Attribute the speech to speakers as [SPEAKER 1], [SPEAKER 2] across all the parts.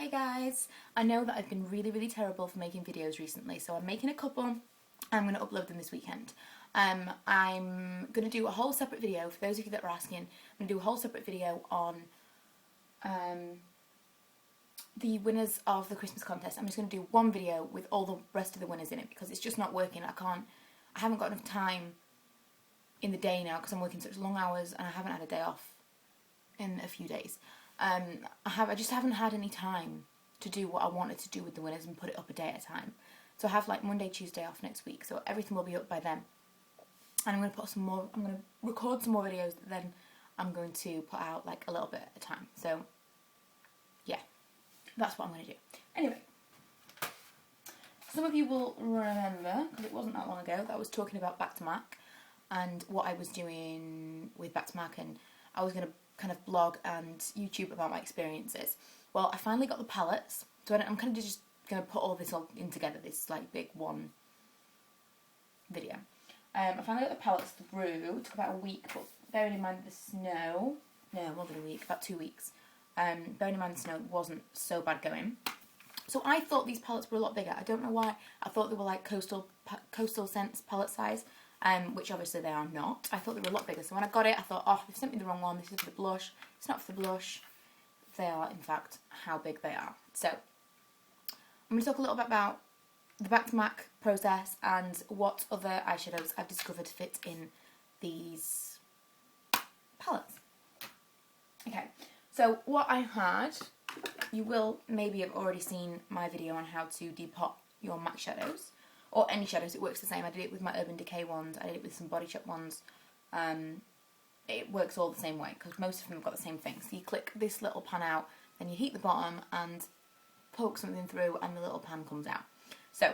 [SPEAKER 1] Hey guys, I know that I've been really terrible for making videos recently, so I'm making a couple. I'm going to upload them this weekend. I'm going to do a whole separate video, for those of you that are asking, I'm going to do a whole separate video on the winners of the Christmas contest. I'm just going to do one video with all the rest of the winners in it because it's just not working. I haven't got enough time in the day now because I'm working such long hours and I haven't had a day off in a few days. I just haven't had any time to do what I wanted to do with the winners and put it up a day at a time. So I have like Monday, Tuesday off next week, so everything will be up by then. And I'm going to record some more videos that then I'm going to put out like a little bit at a time. So yeah, that's what I'm going to do. Anyway, some of you will remember, because it wasn't that long ago, that I was talking about Back2MAC and what I was doing with Back2MAC, and I was going to kind of blog and YouTube about my experiences. Well, I finally got the palettes, so I'm kind of just going to put all this all in together, this like big one video. I finally got the palettes through. It took about a week, but bearing in mind the snow, no, more than a week, about 2 weeks. Bearing in mind the snow wasn't so bad going. So I thought these palettes were a lot bigger. I don't know why. I thought they were like coastal scents palette size. Which obviously they are not. I thought they were a lot bigger. So when I got it, I thought, oh, they've sent me the wrong one. This is for the blush. It's not for the blush. They are, in fact, how big they are. So I'm going to talk a little bit about the Back2MAC process and what other eyeshadows I've discovered fit in these palettes. Okay, so what I had, you will maybe have already seen my video on how to depot your MAC shadows. Or any shadows, it works the same. I did it with my Urban Decay ones, I did it with some Body Shop ones. It works all the same way, because most of them have got the same thing. So you click this little pan out, then you heat the bottom and poke something through and the little pan comes out. So,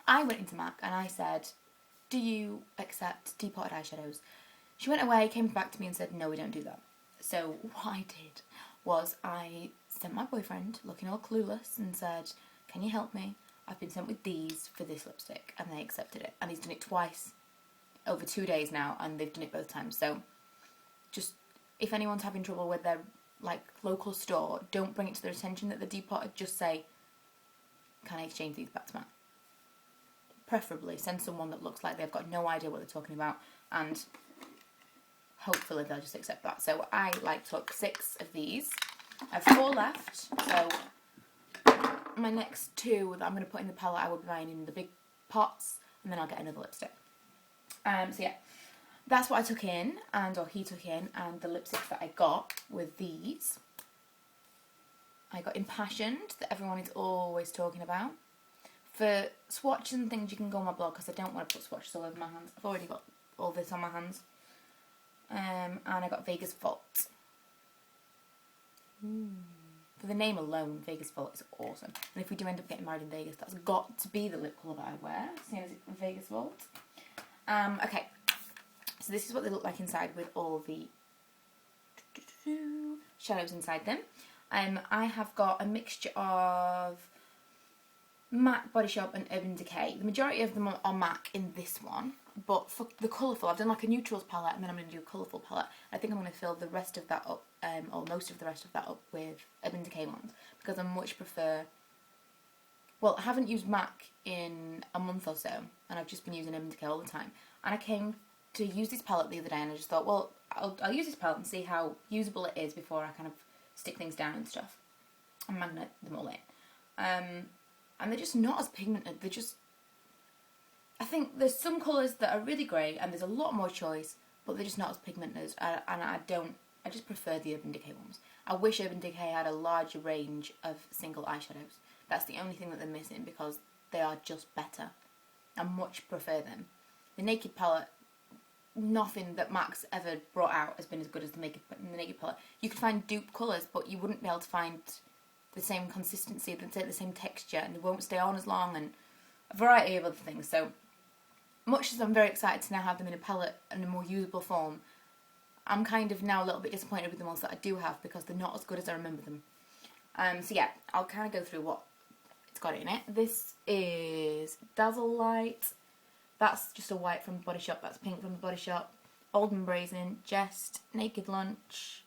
[SPEAKER 1] I went into MAC and I said, do you accept depotted eyeshadows? She went away, came back to me and said, no, we don't do that. So what I did was I sent my boyfriend, looking all clueless, and said, can you help me? I've been sent with these for this lipstick, and they accepted it. And he's done it twice over 2 days now, and they've done it both times. So, just if anyone's having trouble with their like local store, don't bring it to their attention that they're depotted. Just say, "Can I exchange these Back2MAC?" Preferably send someone that looks like they've got no idea what they're talking about, and hopefully they'll just accept that. So I took 6 of these. I have 4 left. So my next 2 that I'm going to put in the palette, I will be buying in the big pots, and then I'll get another lipstick. So yeah, that's what I took in, or he took in, and the lipsticks that I got were these. I got Impassioned, that everyone is always talking about. For swatches and things, you can go on my blog, because I don't want to put swatches all over my hands. I've already got all this on my hands. And I got Vegas Vault. For the name alone, Vegas Vault is awesome. And if we do end up getting married in Vegas, that's got to be the lip colour that I wear, seeing as it's Vegas Vault. Okay, so this is what they look like inside with all the shadows inside them. I have got a mixture of MAC, Body Shop and Urban Decay. The majority of them are MAC in this one, but for the colourful, I've done like a neutrals palette and then I'm going to do a colourful palette. I think I'm going to fill the rest of that up, or most of the rest of that up with Urban Decay ones, because I much prefer, well, I haven't used MAC in a month or so, and I've just been using Urban Decay all the time, and I came to use this palette the other day and I just thought, well, I'll use this palette and see how usable it is before I kind of stick things down and stuff, and magnet them all in. And they're just not as pigmented. They're just, I think there's some colours that are really great and there's a lot more choice, but they're just not as pigmented, and I just prefer the Urban Decay ones. I wish Urban Decay had a larger range of single eyeshadows. That's the only thing that they're missing, because they are just better. I much prefer them. The Naked palette, nothing that MAC's ever brought out has been as good as the Naked palette. You could find dupe colours, but you wouldn't be able to find the same consistency, the same texture, and they won't stay on as long, and a variety of other things. So much as I'm very excited to now have them in a palette and a more usable form, I'm kind of now a little bit disappointed with the ones that I do have, because they're not as good as I remember them. So yeah, I'll kind of go through what it's got in it. This is Dazzle Light. That's just a white from the Body Shop. That's pink from the Body Shop. Old and Brazen, Jest, Naked Lunch.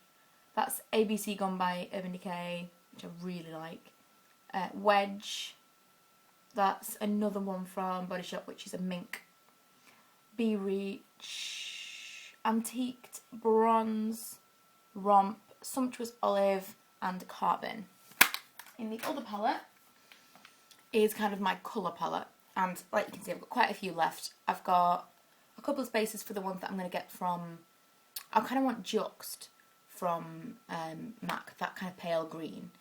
[SPEAKER 1] That's ABC Gone by Urban Decay. which I really like. Wedge, that's another one from Body Shop, which is a mink. Be Reach, Antiqued Bronze, Romp, Sumptuous Olive, and Carbon. In the other palette is kind of my colour palette, and like you can see I've got quite a few left. I've got a couple of spaces for the ones that I'm going to get from, I kind of want Juxed from MAC, that kind of pale green.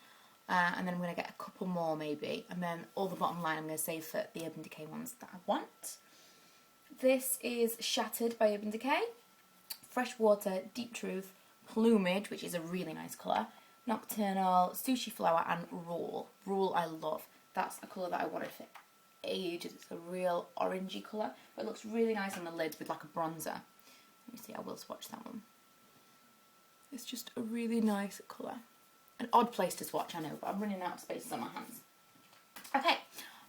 [SPEAKER 1] And then I'm going to get a couple more maybe, and then all the bottom line I'm going to save for the Urban Decay ones that I want. This is Shattered by Urban Decay, Freshwater, Deep Truth, Plumage, which is a really nice colour, Nocturnal, Sushi Flower, and Rule. Rule I love. That's a colour that I wanted for ages. It's a real orangey colour, but it looks really nice on the lids with like a bronzer. Let me see, I will swatch that one. It's just a really nice colour. An odd place to swatch, I know, but I'm running out of spaces on my hands. Okay,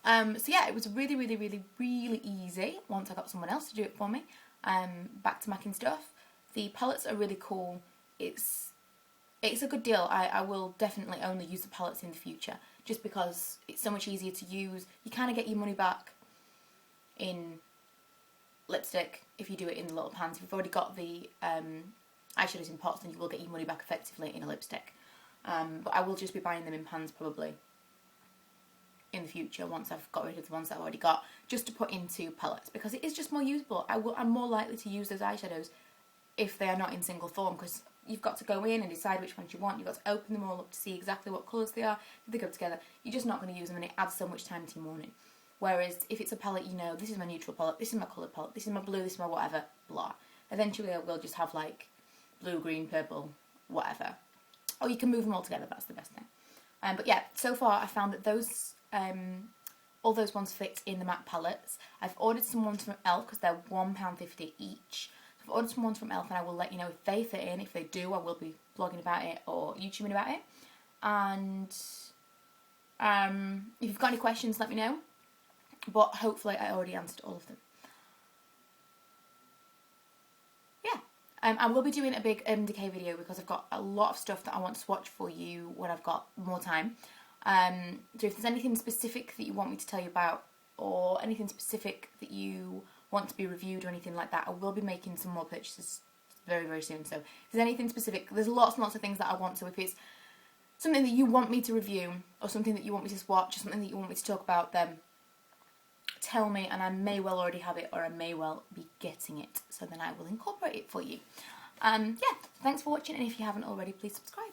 [SPEAKER 1] so yeah, it was really, really, really, really easy once I got someone else to do it for me. Back2MAC and stuff. The palettes are really cool. It's a good deal. I will definitely only use the palettes in the future, just because it's so much easier to use. You kind of get your money back in lipstick if you do it in the little pans. If you've already got the eyeshadows in pots, then you will get your money back effectively in a lipstick. But I will just be buying them in pans probably in the future once I've got rid of the ones that I've already got, just to put into palettes, because it is just more usable. I'm more likely to use those eyeshadows if they are not in single form, because you've got to go in and decide which ones you want. You've got to open them all up to see exactly what colours they are. If they go together, you're just not going to use them, and it adds so much time to your morning. Whereas if it's a palette, you know, this is my neutral palette, this is my colour palette, this is my blue, this is my whatever, blah. Eventually I will just have like blue, green, purple, whatever. Or you can move them all together, that's the best thing. But yeah, so far I found that those, all those ones fit in the MAC palettes. I've ordered some ones from e.l.f. because they're £1.50 each. I've ordered some ones from e.l.f. and I will let you know if they fit in. If they do, I will be blogging about it or YouTubing about it. And if you've got any questions, let me know. But hopefully I already answered all of them. I will be doing a big Decay video because I've got a lot of stuff that I want to swatch for you when I've got more time. So if there's anything specific that you want me to tell you about, or anything specific that you want to be reviewed or anything like that, I will be making some more purchases very, very soon. So if there's anything specific, there's lots and lots of things that I want. So if it's something that you want me to review, or something that you want me to swatch, or something that you want me to talk about, then tell me, and I may well already have it, or I may well be getting it, so then I will incorporate it for you. Yeah, thanks for watching, and if you haven't already, please subscribe.